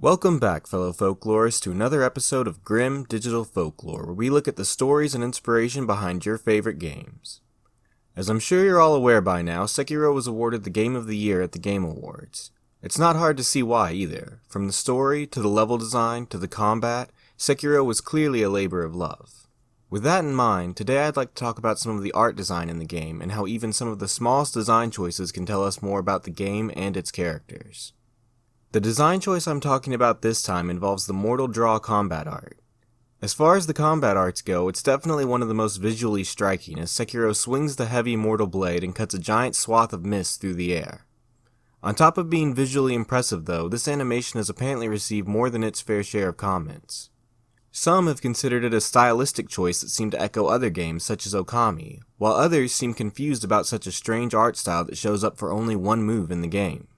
Welcome back, fellow folklorists, to another episode of GRIMM Digital Folklore, where we look at the stories and inspiration behind your favorite games. As I'm sure you're all aware by now, Sekiro was awarded the Game of the Year at the Game Awards. It's not hard to see why either. From the story, to the level design, to the combat, Sekiro was clearly a labor of love. With that in mind, today I'd like to talk about some of the art design in the game, and how even some of the smallest design choices can tell us more about the game and its characters. The design choice I'm talking about this time involves the Mortal Draw combat art. As far as the combat arts go, it's definitely one of the most visually striking as Sekiro swings the heavy mortal blade and cuts a giant swath of mist through the air. On top of being visually impressive though, this animation has apparently received more than its fair share of comments. Some have considered it a stylistic choice that seemed to echo other games such as Okami, while others seem confused about such a strange art style that shows up for only one move in the game.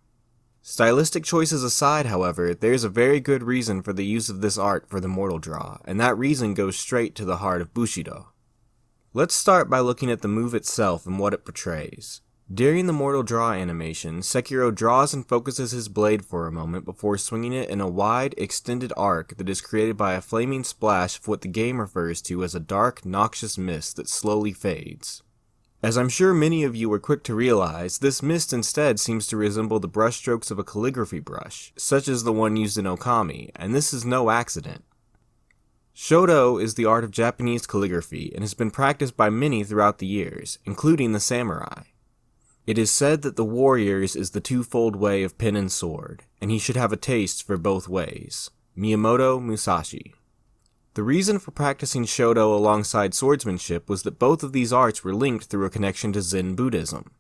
Stylistic choices aside, however, there's a very good reason for the use of this art for the Mortal Draw, and that reason goes straight to the heart of Bushido. Let's start by looking at the move itself and what it portrays. During the Mortal Draw animation, Sekiro draws and focuses his blade for a moment before swinging it in a wide, extended arc that is created by a flaming splash of what the game refers to as a dark, noxious mist that slowly fades. As I'm sure many of you were quick to realize, this mist instead seems to resemble the brushstrokes of a calligraphy brush, such as the one used in Okami, and this is no accident. Shoto is the art of Japanese calligraphy and has been practiced by many throughout the years, including the samurai. It is said that the warrior's is the twofold way of pen and sword, and he should have a taste for both ways. Miyamoto Musashi. The reason for practicing Shoto alongside swordsmanship was that both of these arts were linked through a connection to Zen Buddhism.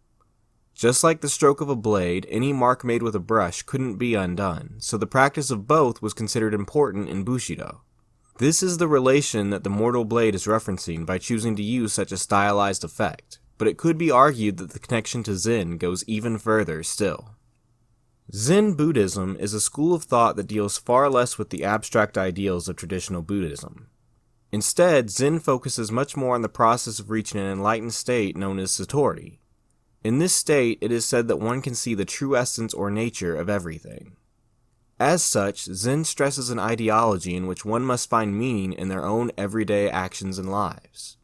Just like the stroke of a blade, any mark made with a brush couldn't be undone, so the practice of both was considered important in Bushido. This is the relation that the Mortal Blade is referencing by choosing to use such a stylized effect, but it could be argued that the connection to Zen goes even further still. Zen Buddhism is a school of thought that deals far less with the abstract ideals of traditional Buddhism. Instead, Zen focuses much more on the process of reaching an enlightened state known as Satori. In this state, it is said that one can see the true essence or nature of everything. As such, Zen stresses an ideology in which one must find meaning in their own everyday actions and lives.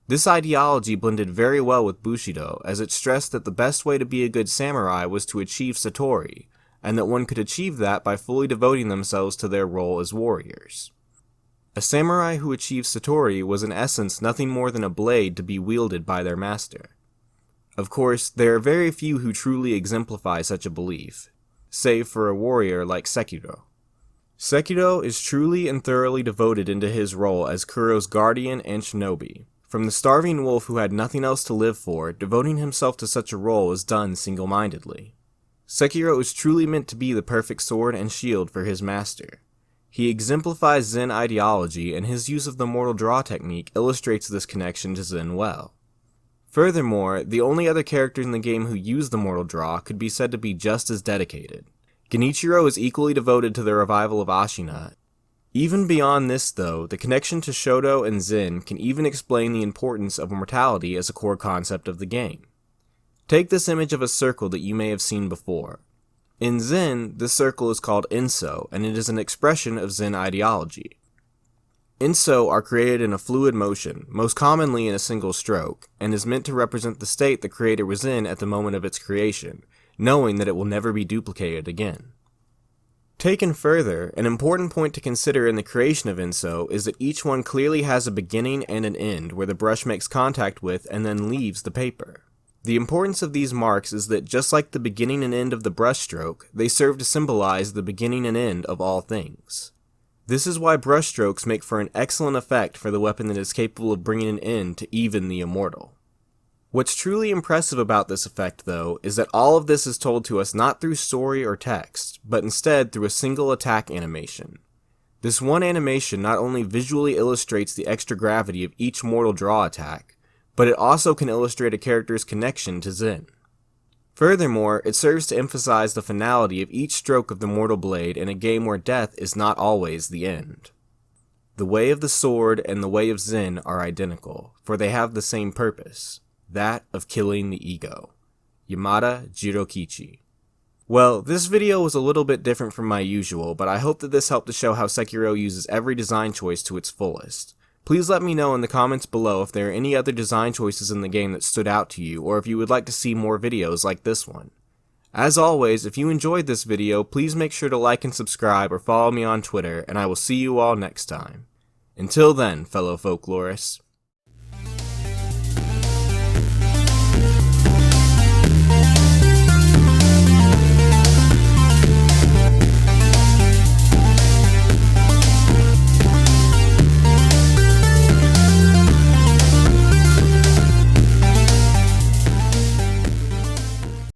This ideology blended very well with Bushido, as it stressed that the best way to be a good samurai was to achieve Satori, and that one could achieve that by fully devoting themselves to their role as warriors. A samurai who achieved Satori was in essence nothing more than a blade to be wielded by their master. Of course, there are very few who truly exemplify such a belief, save for a warrior like Sekiro. Sekiro is truly and thoroughly devoted into his role as Kuro's guardian and shinobi. From the starving wolf who had nothing else to live for, devoting himself to such a role is done single-mindedly. Sekiro is truly meant to be the perfect sword and shield for his master. He exemplifies Zen ideology, and his use of the Mortal Draw technique illustrates this connection to Zen well. Furthermore, the only other character in the game who used the Mortal Draw could be said to be just as dedicated. Genichiro is equally devoted to the revival of Ashina. Even beyond this though, the connection to Shoto and Zen can even explain the importance of immortality as a core concept of the game. Take this image of a circle that you may have seen before. In Zen, this circle is called Enso, and it is an expression of Zen ideology. Enso are created in a fluid motion, most commonly in a single stroke, and is meant to represent the state the creator was in at the moment of its creation, knowing that it will never be duplicated again. Taken further, an important point to consider in the creation of Enso is that each one clearly has a beginning and an end where the brush makes contact with and then leaves the paper. The importance of these marks is that just like the beginning and end of the brush stroke, they serve to symbolize the beginning and end of all things. This is why brush strokes make for an excellent effect for the weapon that is capable of bringing an end to even the immortal. What's truly impressive about this effect, though, is that all of this is told to us not through story or text, but instead through a single attack animation. This one animation not only visually illustrates the extra gravity of each Mortal Draw attack, but it also can illustrate a character's connection to Zen. Furthermore, it serves to emphasize the finality of each stroke of the Mortal Blade in a game where death is not always the end. The way of the sword and the way of Zen are identical, for they have the same purpose. That of killing the ego. Yamada Jirokichi. Well, this video was a little bit different from my usual, but I hope that this helped to show how Sekiro uses every design choice to its fullest. Please let me know in the comments below if there are any other design choices in the game that stood out to you, or if you would like to see more videos like this one. As always, if you enjoyed this video, please make sure to like and subscribe or follow me on Twitter, and I will see you all next time. Until then, fellow folklorists.